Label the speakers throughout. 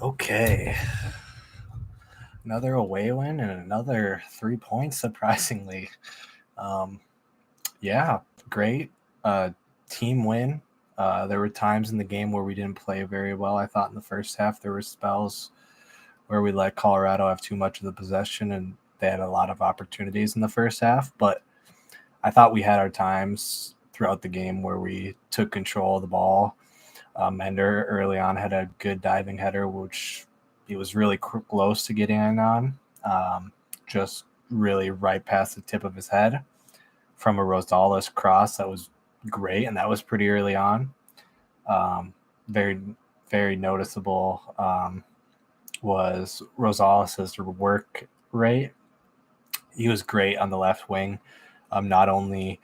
Speaker 1: Okay. Another away win and another 3 points, surprisingly. Um, yeah, great. Team win. There were times in the game where we didn't play very well. I thought in the first half there were spells where we let Colorado have too much of the possession and they had a lot of opportunities in the first half. But I thought we had our times throughout the game where we took control of the ball. Mender early on had a good diving header, which he was really close to getting in on, just really right past the tip of his head from a Rosales cross that was great, and that was pretty early on. Um, very, very noticeable was Rosales' work rate. He was great on the left wing, not only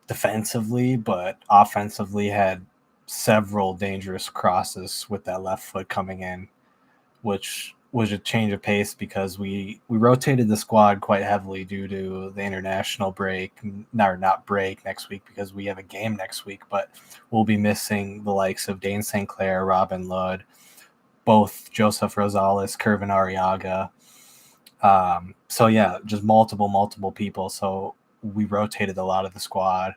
Speaker 1: defensively, but offensively had several dangerous crosses with that left foot coming in, which was a change of pace because we rotated the squad quite heavily due to the international break, not break next week because we have a game next week, but we'll be missing the likes of Dane St. Clair, Robin Ludd, both Joseph Rosales, Kervin Arriaga. So yeah, just multiple people. So we rotated a lot of the squad.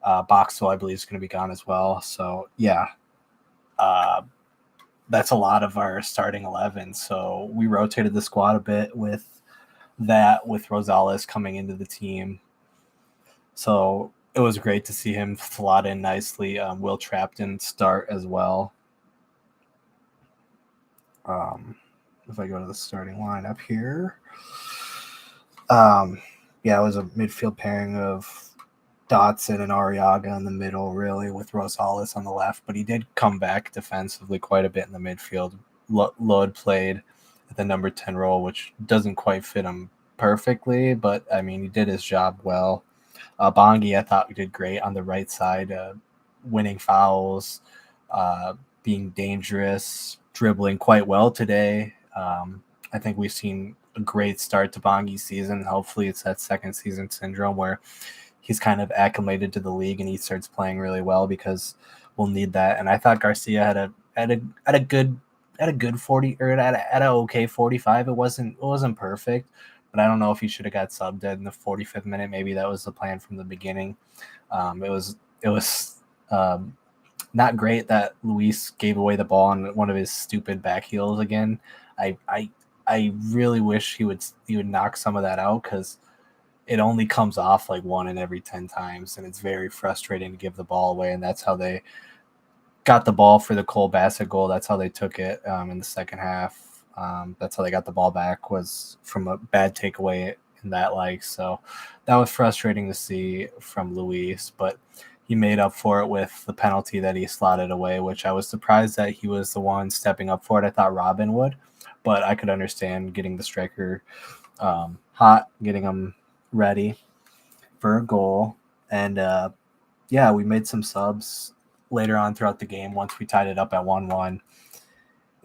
Speaker 1: Boxel, I believe, is going to be gone as well. So yeah, uh, that's a lot of our starting 11. So we rotated the squad a bit with that, with Rosales coming into the team. So it was great to see him slot in nicely. Will Trapton start as well. Um, if I go to the starting lineup here, um, yeah, it was a midfield pairing of Dotson and Arriaga in the middle, really, with Rosales on the left. But he did come back defensively quite a bit in the midfield. Lod played at the number 10 role, which doesn't quite fit him perfectly, but I mean, he did his job well. Bongi, I thought we did great on the right side, winning fouls, uh, being dangerous, dribbling quite well today. I think we've seen a great start to Bongi's season. Hopefully, it's that second season syndrome where he's kind of acclimated to the league and he starts playing really well because we'll need that. And I thought Garcia had a good 40 or at a okay 45. It wasn't perfect, but I don't know if he should have got subbed in the 45th minute. Maybe that was the plan from the beginning. It was not great that Luis gave away the ball on one of his stupid back heels again. I really wish he would knock some of that out because it only comes off like one in every 10 times, and it's very frustrating to give the ball away. And that's how they got the ball for the Cole Bassett goal. That's how they took it in the second half. That's how they got the ball back, was from a bad takeaway in that so that was frustrating to see from Luis, but he made up for it with the penalty that he slotted away, which I was surprised that he was the one stepping up for it. I thought Robin would, but I could understand getting the striker hot, getting him ready for a goal. And yeah, we made some subs later on throughout the game once we tied it up at 1-1.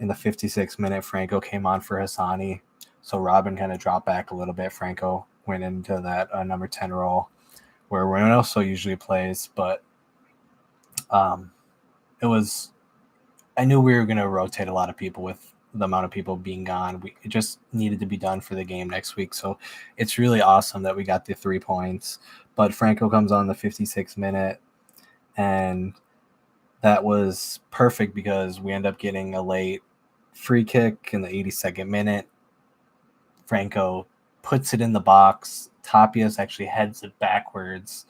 Speaker 1: In the 56th minute, Franco came on for Hassani. So Robin kind of dropped back a little bit. Franco went into that number 10 role where Reno also usually plays. But um, it was, I knew we were going to rotate a lot of people with the amount of people being gone. It just needed to be done for the game next week. So it's really awesome that we got the 3 points. But Franco comes on the 56th minute, and that was perfect because we end up getting a late free kick in the 82nd minute. Franco puts it in the box. Tapias actually heads it backwards,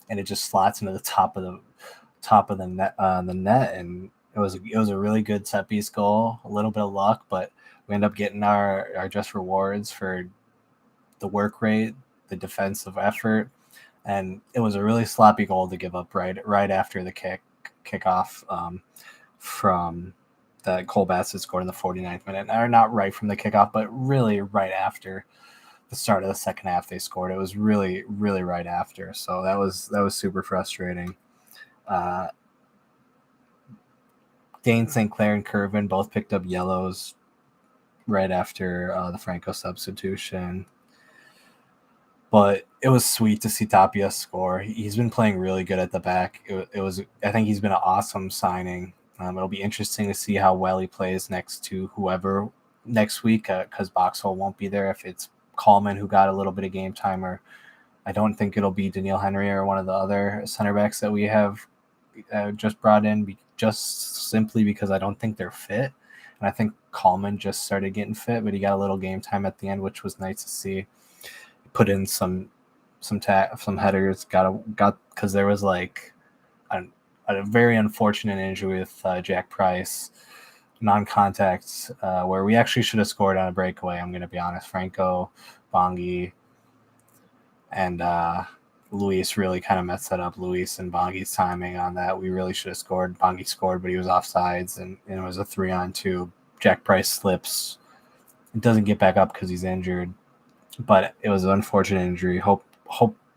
Speaker 1: and it just slots into the top of the net, and it was a really good set piece goal. A little bit of luck, but we end up getting our just rewards for the work rate, the defensive effort, and it was a really sloppy goal to give up right after the kickoff from that Cole Bassett scored in the 49th minute. Or not right from the kickoff, but really right after the start of the second half they scored. It was really, really right after. So that was super frustrating. Uh, Dane St. Clair and Curvin both picked up yellows right after the Franco substitution. But it was sweet to see Tapia score. He's been playing really good at the back. It was I think he's been an awesome signing. It'll be interesting to see how well he plays next to whoever next week, because Boxall won't be there. If it's Coleman who got a little bit of game time, or I don't think it'll be Daniil Henry or one of the other center backs that we have just brought in, just simply because I don't think they're fit. And I think Coleman just started getting fit, but he got a little game time at the end, which was nice to see. Put in some headers, got because there was like a very unfortunate injury with Jack Price, non-contact, where we actually should have scored on a breakaway. I'm going to be honest. Franco, Bongi, and Luis really kind of messed that up. Luis and Bongi's timing on that. We really should have scored. Bongi scored, but he was offsides, and it was a 3-on-2. Jack Price slips. It doesn't get back up because he's injured, but it was an unfortunate injury. Hope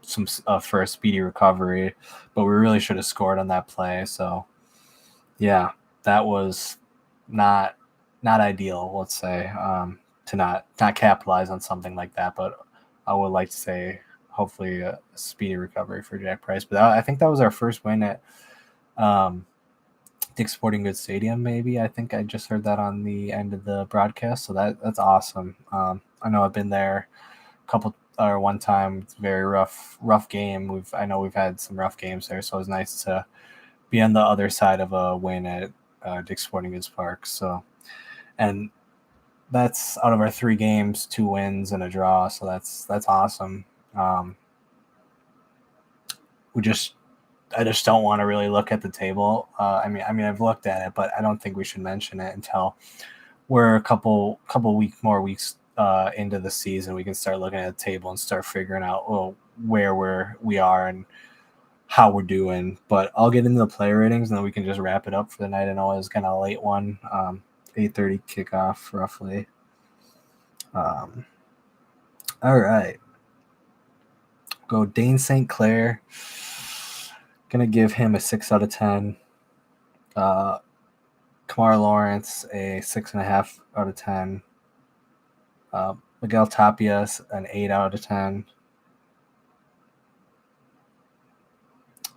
Speaker 1: some for a speedy recovery, but we really should have scored on that play. So, yeah, that was not ideal. Let's say to not capitalize on something like that, but I would like to say hopefully a speedy recovery for Jack Price. But I think that was our first win at Dick's Sporting Goods Stadium. Maybe I think I just heard that on the end of the broadcast, so that's awesome. I know I've been there one time. It's a very rough game. I know we've had some rough games there, so it was nice to be on the other side of a win at Dick's Sporting Goods Park. So, and that's out of our 3 games, 2 wins and a draw. So that's awesome. I just don't want to really look at the table. I mean, I've looked at it, but I don't think we should mention it until we're a couple more weeks into the season. We can start looking at the table and start figuring out where we are and how we're doing. But I'll get into the player ratings and then we can just wrap it up for the night. I know it was kind of a late one, 8:30 kickoff roughly. All right. Go Dane St. Clair. Gonna give him a 6 out of 10. Kamar Lawrence a 6.5 out of 10. Miguel Tapias an 8 out of 10.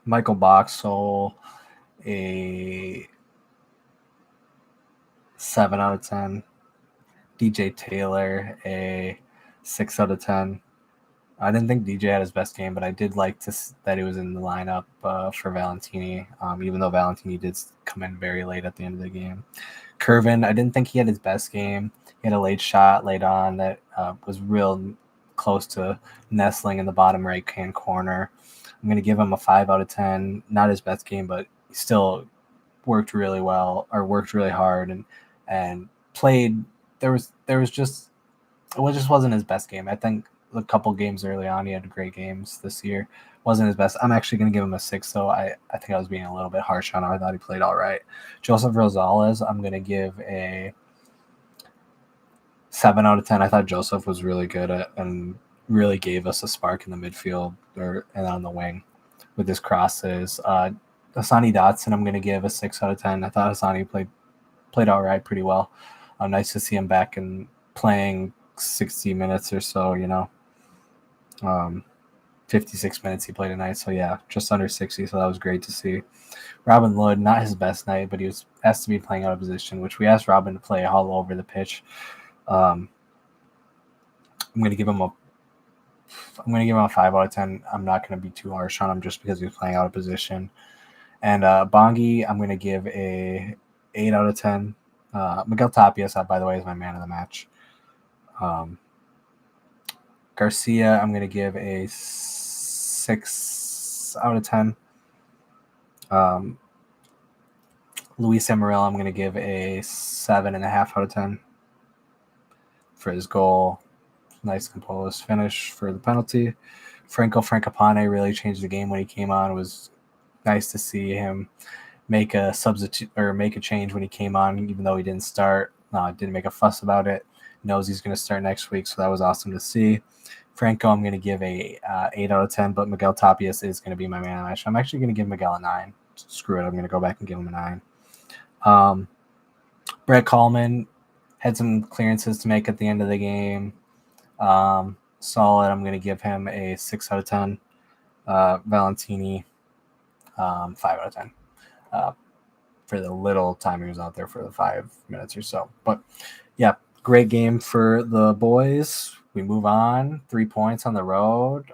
Speaker 1: Michael Boxall a 7 out of 10. DJ Taylor a 6 out of 10. I didn't think DJ had his best game, but I did like that he was in the lineup for Valentini, even though Valentini did come in very late at the end of the game. Curvin, I didn't think he had his best game. He had a late shot late on that was real close to nestling in the bottom right-hand corner. I'm going to give him a 5 out of 10. Not his best game, but he still worked really well, or worked really hard and played. There was just, it just wasn't his best game. I think a couple games early on, he had great games this year. Wasn't his best. I'm actually going to give him a 6, though. I think I was being a little bit harsh on him. I thought he played all right. Joseph Rosales, I'm going to give a 7 out of 10. I thought Joseph was really good and really gave us a spark in the midfield and on the wing with his crosses. Hassani Dotson, I'm going to give a 6 out of 10. I thought Hassani played all right, pretty well. Nice to see him back and playing 60 minutes or so, 56 minutes he played tonight. So, yeah, just under 60. So that was great to see. Robin Lod, not his best night, but he was asked to be playing out of position, which we asked Robin to play all over the pitch. I'm going to give him a 5 out of 10. I'm not going to be too harsh on him just because he was playing out of position. And Bongi, I'm going to give a 8 out of 10. Miguel Tapias, by the way, is my man of the match. Garcia, I'm going to give a 6 out of 10. Luis Amarillo, I'm going to give a 7.5 out of 10 for his goal. Nice composed finish for the penalty. Franco Francopane really changed the game when he came on. It was nice to see him make a substitute or make a change when he came on, even though he didn't start. Didn't make a fuss about it. Knows he's going to start next week, so that was awesome to see. Franco, I'm going to give a 8 out of 10, but Miguel Tapias is going to be my man of the match. I'm actually going to give Miguel a 9. Screw it, I'm going to go back and give him a 9. Brett Coleman had some clearances to make at the end of the game. Solid. I'm going to give him a 6 out of 10. Valentini, 5 out of 10. for the little time he was out there for the 5 minutes or so. But yeah, great game for the boys. We move on. 3 points on the road,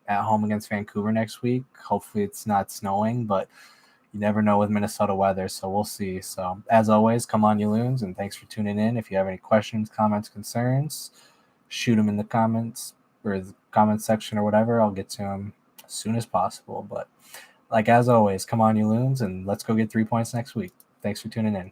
Speaker 1: at home against Vancouver next week. Hopefully it's not snowing, but you never know with Minnesota weather, so we'll see. So as always, come on, you loons, and thanks for tuning in. If you have any questions, comments, concerns, shoot them in the comments or the comment section or whatever. I'll get to them as soon as possible. But like as always, come on, you loons, and let's go get 3 points next week. Thanks for tuning in.